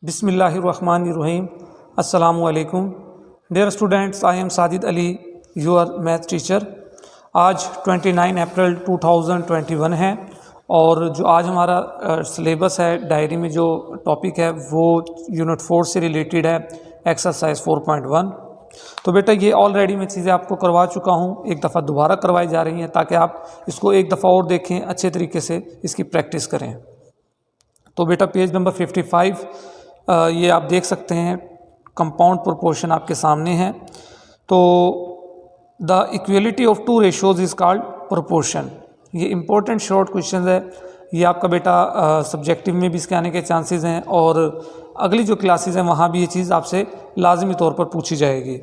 बिस्मिल्लाहिर्रहमानिर्रहीम। अस्सलामु अलैकुम dear students, I am Sajid Ali, your math teacher. आज 29 अप्रैल 2021 है और जो आज हमारा सिलेबस है, डायरी में जो टॉपिक है वो यूनिट 4 से रिलेटेड है, एक्सरसाइज 4.1। तो बेटा ये ऑलरेडी मैं चीज़ें आपको करवा चुका हूँ, एक दफ़ा दोबारा करवाई जा रही हैं ताकि आप इसको एक दफ़ा और देखें, अच्छे तरीके से इसकी प्रैक्टिस करें। तो बेटा पेज नंबर 55 ये आप देख सकते हैं, कंपाउंड प्रोपोर्शन आपके सामने है। तो the equality of two ratios is called proportion. ये इंपॉर्टेंट शॉर्ट क्वेश्चन है, ये आपका बेटा सब्जेक्टिव में भी इसके आने के चांसेस हैं और अगली जो क्लासेस हैं वहाँ भी ये चीज़ आपसे लाजमी तौर पर पूछी जाएगी।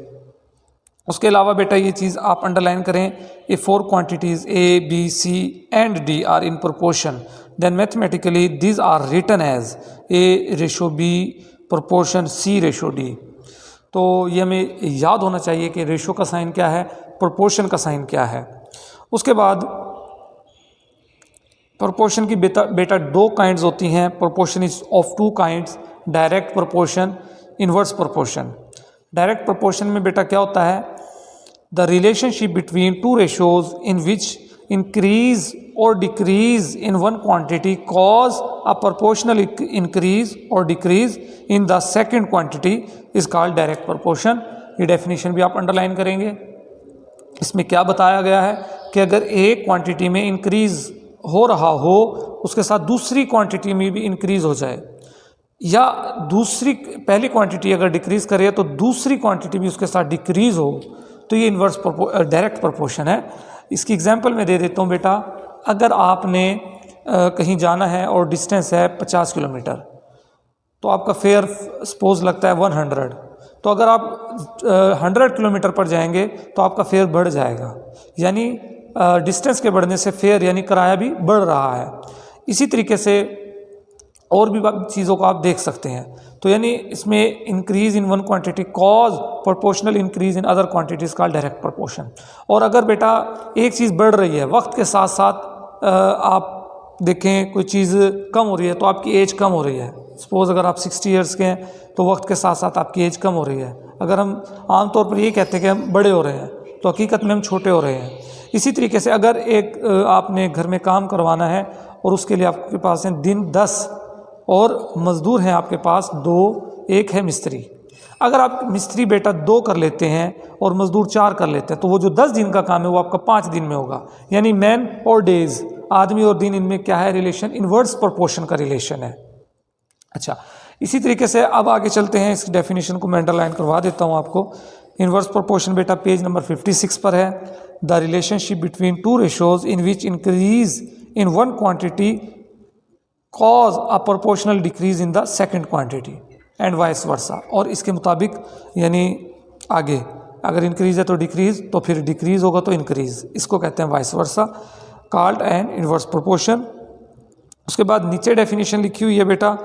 उसके अलावा बेटा ये चीज़ आप अंडरलाइन करें, a four quantities A B C and D are in proportion, then mathematically these are written as A ratio B proportion C ratio D। तो ये हमें याद होना चाहिए कि रेशो का साइन क्या है, प्रोपोर्शन का साइन क्या है। उसके बाद प्रोपोर्शन की बेटा दो काइंड्स होती हैं। Proportion is of two kinds, direct proportion, inverse proportion. Direct proportion में बेटा क्या होता है, the relationship between to ratios in which increase or decrease in one quantity cause a proportional increase or decrease in the second quantity is called direct proportion। ये definition भी आप underline करेंगे। इसमें क्या बताया गया है कि अगर एक क्वांटिटी में इंक्रीज हो रहा हो, उसके साथ दूसरी क्वांटिटी में भी इंक्रीज हो जाए, या दूसरी पहली क्वांटिटी अगर डिक्रीज करे तो दूसरी क्वांटिटी भी उसके साथ डिक्रीज हो, तो ये इन्वर्स डायरेक्ट प्रोपोर्शन है। इसकी एग्जांपल मैं दे देता हूँ बेटा, अगर आपने कहीं जाना है और डिस्टेंस है 50 किलोमीटर, तो आपका फेयर सपोज लगता है 100। तो अगर आप 100 किलोमीटर पर जाएंगे तो आपका फेयर बढ़ जाएगा, यानी डिस्टेंस के बढ़ने से फेयर यानी किराया भी बढ़ रहा है। इसी तरीके से और भी चीज़ों को आप देख सकते हैं। तो यानी इसमें increase in one quantity cause proportional increase in other quantities called direct proportion. और अगर बेटा एक चीज़ बढ़ रही है, वक्त के साथ साथ आप देखें कोई चीज़ कम हो रही है तो आपकी एज कम हो रही है। सपोज़ अगर आप 60 ईयर्स के हैं तो वक्त के साथ साथ आपकी एज कम हो रही है। अगर हम आमतौर पर ये कहते हैं कि हम बड़े हो रहे हैं तो हकीकत में हम छोटे हो रहे हैं। इसी तरीके से अगर एक आपने घर में काम करवाना है और उसके लिए आपके पास हैं दिन 10 और मज़दूर हैं आपके पास 2, एक है मिस्त्री। अगर आप मिस्त्री बेटा 2 कर लेते हैं और मज़दूर 4 कर लेते हैं तो वो जो 10 दिन का काम है वो आपका 5 दिन में होगा। यानी मैन और डेज, आदमी और दिन, इनमें क्या है रिलेशन, इन्वर्स प्रोपोर्शन का रिलेशन है। अच्छा, इसी तरीके से अब आगे चलते हैं, इस डेफिनेशन को मैं अंडरलाइन करवा देता हूँ आपको। इन्वर्स प्रोपोर्शन बेटा पेज नंबर 56 पर है। The relationship between to ratios in which increase in one quantity cause a proportional decrease in the second quantity and vice versa. और इसके मुताबिक यानी आगे अगर इंक्रीज है तो डिक्रीज, तो फिर डिक्रीज होगा तो इंक्रीज, इसको कहते हैं vice versa, called an inverse proportion. उसके बाद नीचे डेफिनेशन लिखी हुई है बेटा,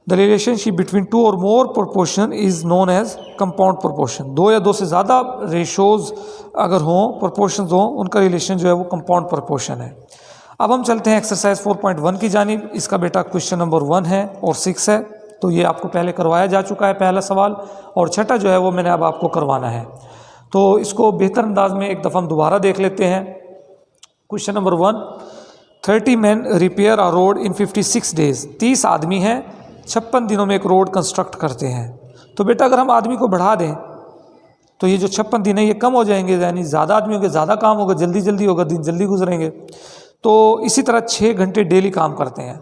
द रिलेशनशिप बिटवीन टू और more proportion is known as compound proportion. 2 या 2 से ज़्यादा रेशोज अगर हों, प्रोपोर्शंस हों, उनका रिलेशन जो है वो कंपाउंड प्रोपोर्शन है। अब हम चलते हैं एक्सरसाइज 4.1 की जानिब। इसका बेटा क्वेश्चन नंबर 1 है और 6 है, तो ये आपको पहले करवाया जा चुका है पहला सवाल, और छठा जो है वो मैंने अब आपको करवाना है। तो इसको बेहतर अंदाज में एक दफ़ा हम दोबारा देख लेते हैं। क्वेश्चन नंबर 1, 30 men रिपेयर अ रोड इन 56 days। 30 आदमी हैं, 56 दिनों में एक रोड कंस्ट्रक्ट करते हैं। तो बेटा अगर हम आदमी को बढ़ा दें तो ये जो 56 दिन है ये कम हो जाएंगे, यानी ज़्यादा आदमी होंगे, ज़्यादा काम होगा, जल्दी जल्दी होगा, दिन जल्दी गुजरेंगे। तो इसी तरह 6 घंटे डेली काम करते हैं,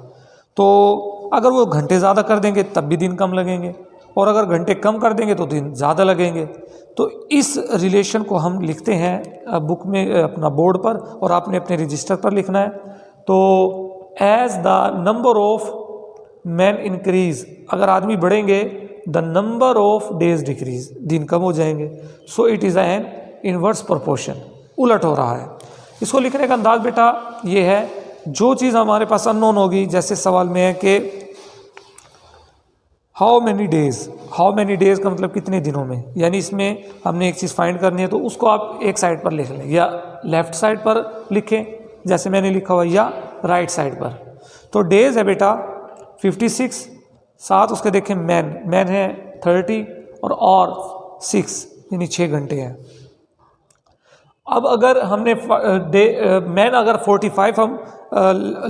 तो अगर वो घंटे ज़्यादा कर देंगे तब भी दिन कम लगेंगे, और अगर घंटे कम कर देंगे तो दिन ज़्यादा लगेंगे। तो इस रिलेशन को हम लिखते हैं बुक में अपना बोर्ड पर, और आपने अपने रजिस्टर पर लिखना है। तो as the number of man increase, अगर आदमी बढ़ेंगे, the number of days decrease, दिन कम हो जाएंगे। So it is an inverse proportion, उलट हो रहा है। इसको लिखने का अंदाज बेटा ये है, जो चीज़ हमारे पास अननोन होगी, जैसे सवाल में है कि हाउ मैनी डेज़ का मतलब कितने दिनों में, यानी इसमें हमने एक चीज़ फाइंड करनी है तो उसको आप एक साइड पर लिख लें, या लेफ़्ट साइड पर लिखें जैसे मैंने लिखा हुआ, या राइट साइड पर। तो डेज़ है बेटा 56 साथ उसके देखें मैन है 30 और 6 यानी 6 घंटे हैं। अब अगर हमने मैन अगर 45 हम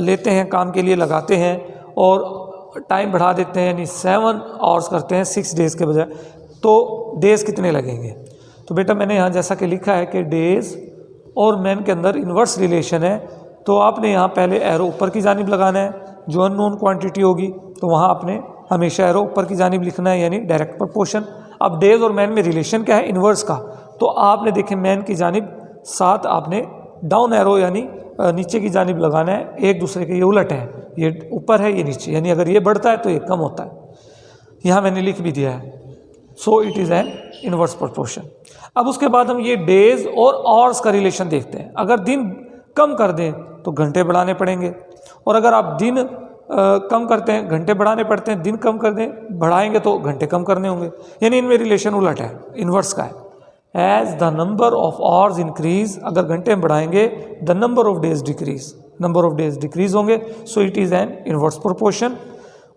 लेते हैं काम के लिए लगाते हैं और टाइम बढ़ा देते हैं यानी 7 आवर्स करते हैं 6 डेज़ के बजाय, तो डेज़ कितने लगेंगे? तो बेटा मैंने यहाँ जैसा कि लिखा है कि डेज़ और मैन के अंदर इन्वर्स रिलेशन है, तो आपने यहाँ पहले एरो ऊपर की जानिब लगाना है, जो अननोन क्वांटिटी होगी तो वहाँ आपने हमेशा एरो ऊपर की जानिब लिखना है यानी डायरेक्ट प्रोपोर्शन। अब डेज़ और मैन में रिलेशन क्या है? इन्वर्स का। तो आपने देखें मैन की जानिब 7 आपने डाउन एरो यानी नीचे की जानिब लगाना है, एक दूसरे के ये उलट है, ये ऊपर है ये नीचे, यानी अगर ये बढ़ता है तो ये कम होता है। यहाँ मैंने लिख भी दिया है, सो it is an inverse proportion. अब उसके बाद हम ये डेज और आवर्स का रिलेशन देखते हैं। अगर दिन कम कर दें तो घंटे बढ़ाने पड़ेंगे, और अगर आप दिन कम करते हैं घंटे बढ़ाने पड़ते हैं, दिन कम कर दें बढ़ाएंगे तो घंटे कम करने होंगे, यानी इनमें रिलेशन उलट है, इन्वर्स का है। As the number of hours increase, अगर घंटे में बढ़ाएंगे the number of days decrease, number of days decrease होंगे, so it is an inverse proportion.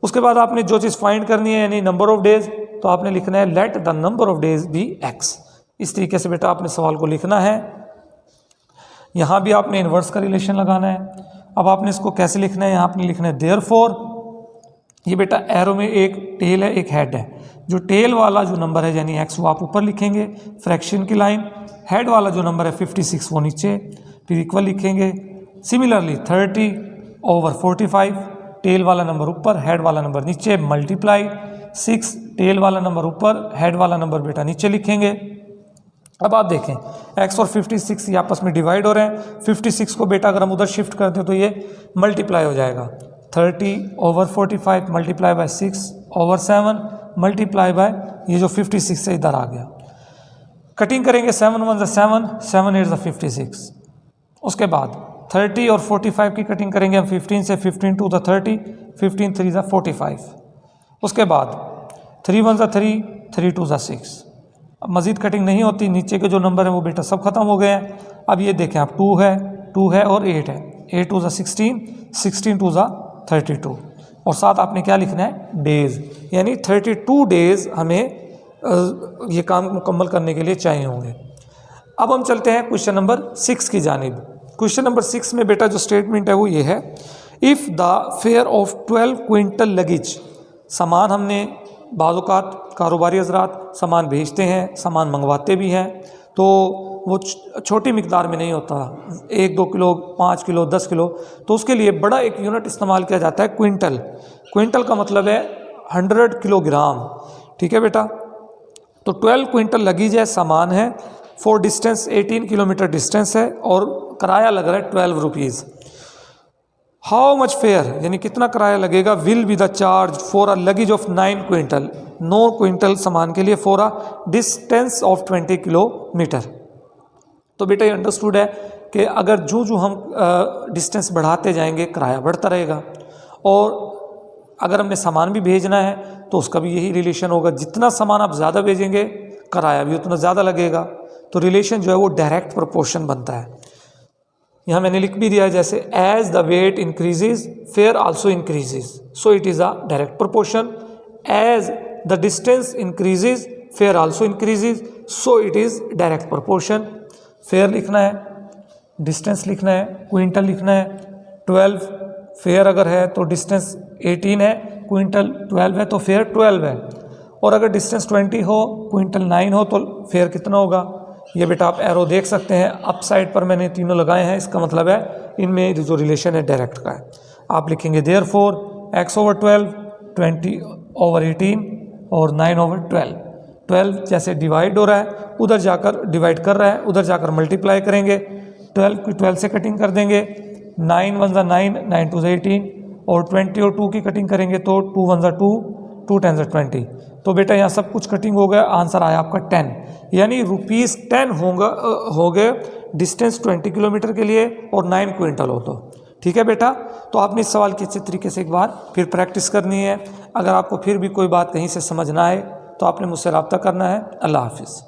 उसके बाद आपने जो चीज़ फाइंड करनी है यानी नंबर ऑफ डेज, तो आपने लिखना है let the number of days be x. इस तरीके से बेटा आपने सवाल को लिखना है। यहाँ भी आपने इन्वर्स का रिलेशन लगाना है। अब आपने इसको कैसे लिखना है? यहाँ आपने लिखना है देयरफॉर, ये बेटा एरो में एक टेल है एक हेड है, जो टेल वाला जो नंबर है यानी एक्स वो आप ऊपर लिखेंगे फ्रैक्शन की लाइन, हेड वाला जो नंबर है 56 वो नीचे, फिर इक्वल लिखेंगे। सिमिलरली 30/45, टेल वाला नंबर ऊपर हेड वाला नंबर नीचे, मल्टीप्लाई 6, टेल वाला नंबर ऊपर हेड वाला नंबर बेटा नीचे लिखेंगे। अब आप देखें x और 56 ये आपस में डिवाइड हो रहे हैं। 56 को बेटा अगर हम उधर शिफ्ट करते हैं तो ये मल्टीप्लाई हो जाएगा, 30/45 मल्टीप्लाई बाय 6/7 मल्टीप्लाई बाय ये जो 56 से इधर आ गया। कटिंग करेंगे 7 1 7, 7 8 56। उसके बाद 30 और 45 की कटिंग करेंगे हम 15 से, 15 2 30, 15 3 45। उसके बाद 3 1 3, 3 2 6। अब मज़ीद कटिंग नहीं होती, नीचे के जो नंबर हैं वो बेटा सब खत्म हो गए हैं। अब ये देखें आप 2 है और 8 है, 8 2 16, 16 2 32, और साथ आपने क्या लिखना है? डेज़, यानी 32 डेज़ हमें ये काम मुकम्मल करने के लिए चाहिए होंगे। अब हम चलते हैं क्वेश्चन नंबर 6 की जानिब। क्वेश्चन नंबर 6 में बेटा जो स्टेटमेंट है वो ये है, if the fair of 12 quintal luggage, सामान हमने बाज़-औक़ात कारोबारी हज़रात सामान भेजते हैं, सामान मंगवाते भी हैं, तो वो छोटी मिकदार में नहीं होता, 1 2 किलो 5 किलो 10 किलो, तो उसके लिए बड़ा एक यूनिट इस्तेमाल किया जाता है क्विंटल। क्विंटल का मतलब है 100 किलोग्राम, ठीक है बेटा। तो 12 क्विंटल लगेज है, सामान है, फॉर डिस्टेंस 18 किलोमीटर डिस्टेंस है, और किराया लग रहा है 12 रुपीज़। हाउ मच फेयर यानी कितना किराया लगेगा, will be the charge for a luggage of 9 quintal, 9 quintal सामान के लिए, for a distance of 20 kilometre. तो बेटा ये अंडरस्टूड है कि अगर जो हम डिस्टेंस बढ़ाते जाएंगे किराया बढ़ता रहेगा, और अगर हमने सामान भी भेजना है तो उसका भी यही रिलेशन होगा, जितना सामान आप ज़्यादा भेजेंगे किराया भी उतना ज़्यादा लगेगा। तो रिलेशन जो है वो डायरेक्ट प्रोपोर्शन बनता है। यहाँ मैंने लिख भी दिया है जैसे as the weight increases fare also increases, so it is a direct proportion. As the distance increases fare also increases, so it is direct proportion. Fare लिखना है, डिस्टेंस लिखना है, क्विंटल लिखना है। 12 फेयर अगर है तो डिस्टेंस 18 है, क्विंटल 12 है तो फेयर 12 है, और अगर डिस्टेंस 20 हो क्विंटल 9 हो तो फेयर कितना होगा? ये बेटा आप एरो देख सकते हैं, अप साइड पर मैंने तीनों लगाए हैं, इसका मतलब है इनमें जो रिलेशन है डायरेक्ट का है। आप लिखेंगे देयरफॉर x/12, 20/18 और 9/12। 12 जैसे डिवाइड हो रहा है उधर जाकर डिवाइड कर रहा है, उधर जाकर मल्टीप्लाई करेंगे, 12 की 12 से कटिंग कर देंगे, 9 1 9, 9 2 18, और 20 और 2 की कटिंग करेंगे तो 2 1 2, 2 10 20। तो बेटा यहाँ सब कुछ कटिंग हो गया, आंसर आया आपका 10, यानी ₹10 हो गए डिस्टेंस 20 किलोमीटर के लिए और 9 क्विंटल हो तो। ठीक है बेटा, तो आपने इस सवाल की अच्छे तरीके से एक बार फिर प्रैक्टिस करनी है। अगर आपको फिर भी कोई बात कहीं से समझ ना आए तो आपने मुझसे रब्ता करना है। अल्लाह हाफिज़।